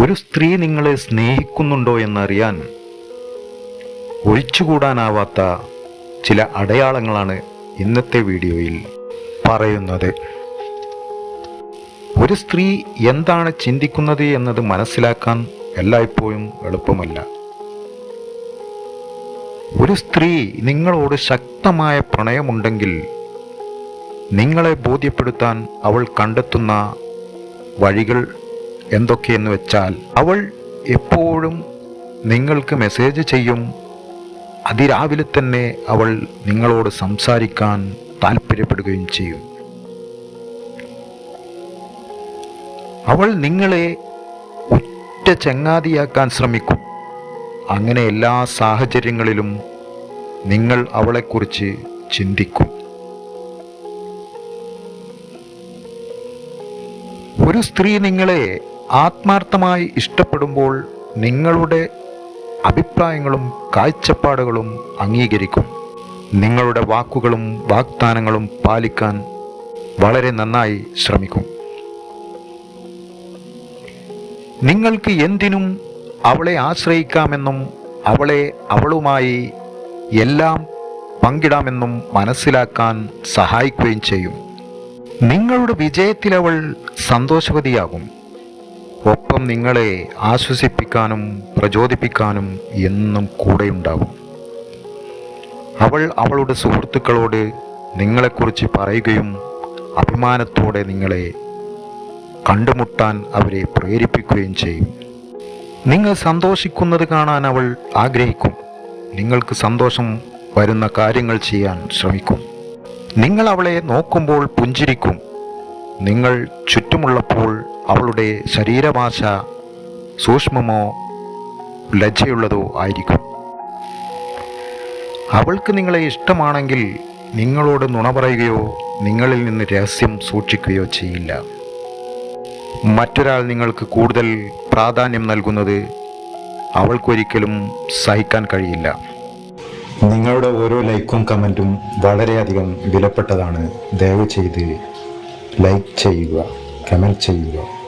ഒരു സ്ത്രീ നിങ്ങളെ സ്നേഹിക്കുന്നുണ്ടോ എന്നറിയാൻ ഒഴിച്ചുകൂടാനാവാത്ത ചില അടയാളങ്ങളാണ് ഇന്നത്തെ വീഡിയോയിൽ പറയുന്നത്. ഒരു സ്ത്രീ എന്താണ് ചിന്തിക്കുന്നത് എന്നത് മനസ്സിലാക്കാൻ എല്ലായ്പ്പോഴും എളുപ്പമല്ല. ഒരു സ്ത്രീ നിങ്ങളോട് ശക്തമായ പ്രണയമുണ്ടെങ്കിൽ നിങ്ങളെ ബോധ്യപ്പെടുത്താൻ അവൾ കണ്ടെത്തുന്ന വഴികൾ എന്തൊക്കെയെന്ന് വെച്ചാൽ, അവൾ എപ്പോഴും നിങ്ങൾക്ക് മെസ്സേജ് ചെയ്യും. അതിരാവിലെ തന്നെ അവൾ നിങ്ങളോട് സംസാരിക്കാൻ താല്പര്യപ്പെടുകയും ചെയ്യും. അവൾ നിങ്ങളെ ഉറ്റ ചങ്ങാതിയാക്കാൻ ശ്രമിക്കും. അങ്ങനെ എല്ലാ സാഹചര്യങ്ങളിലും നിങ്ങൾ അവളെക്കുറിച്ച് ചിന്തിക്കും. ഒരു സ്ത്രീ നിങ്ങളെ ആത്മാർത്ഥമായി ഇഷ്ടപ്പെടുമ്പോൾ നിങ്ങളുടെ അഭിപ്രായങ്ങളും കാഴ്ചപ്പാടുകളും അംഗീകരിക്കും. നിങ്ങളുടെ വാക്കുകളും വാഗ്ദാനങ്ങളും പാലിക്കാൻ വളരെ നന്നായി ശ്രമിക്കും. നിങ്ങൾക്ക് എന്തിനും അവളെ ആശ്രയിക്കാമെന്നും അവളെ അവളുമായി എല്ലാം പങ്കിടാമെന്നും മനസ്സിലാക്കാൻ സഹായിക്കുകയും ചെയ്യും. നിങ്ങളുടെ വിജയത്തിൽ അവൾ സന്തോഷവതിയാകും. ഒപ്പം നിങ്ങളെ ആശ്വസിപ്പിക്കാനും പ്രചോദിപ്പിക്കാനും എന്നും കൂടെയുണ്ടാകും. അവൾ അവളുടെ സുഹൃത്തുക്കളോട് നിങ്ങളെക്കുറിച്ച് പറയുകയും അഭിമാനത്തോടെ നിങ്ങളെ കണ്ടുമുട്ടാൻ അവരെ പ്രേരിപ്പിക്കുകയും ചെയ്യും. നിങ്ങൾ സന്തോഷിക്കുന്നത് കാണാൻ അവൾ ആഗ്രഹിക്കും. നിങ്ങൾക്ക് സന്തോഷം വരുന്ന കാര്യങ്ങൾ ചെയ്യാൻ ശ്രമിക്കും. നിങ്ങൾ അവളെ നോക്കുമ്പോൾ പുഞ്ചിരിക്കും. നിങ്ങൾ ചുറ്റുമുള്ളപ്പോൾ അവളുടെ ശരീരഭാഷ സൂക്ഷ്മമോ ലജ്ജയുള്ളതോ ആയിരിക്കും. അവൾക്ക് നിങ്ങളെ ഇഷ്ടമാണെങ്കിൽ നിങ്ങളോട് നുണ പറയുകയോ നിങ്ങളിൽ നിന്ന് രഹസ്യം സൂക്ഷിക്കുകയോ ചെയ്യില്ല. മറ്റൊരാൾ നിങ്ങൾക്ക് കൂടുതൽ പ്രാധാന്യം നൽകുന്നത് അവൾക്കൊരിക്കലും സഹിക്കാൻ കഴിയില്ല. നിങ്ങളുടെ ഓരോ ലൈക്കും കമൻറ്റും വളരെയധികം വിലപ്പെട്ടതാണ്. ദയവ് ചെയ്ത് ലൈക്ക് ചെയ്യുക, കമൻറ്റ് ചെയ്യുക.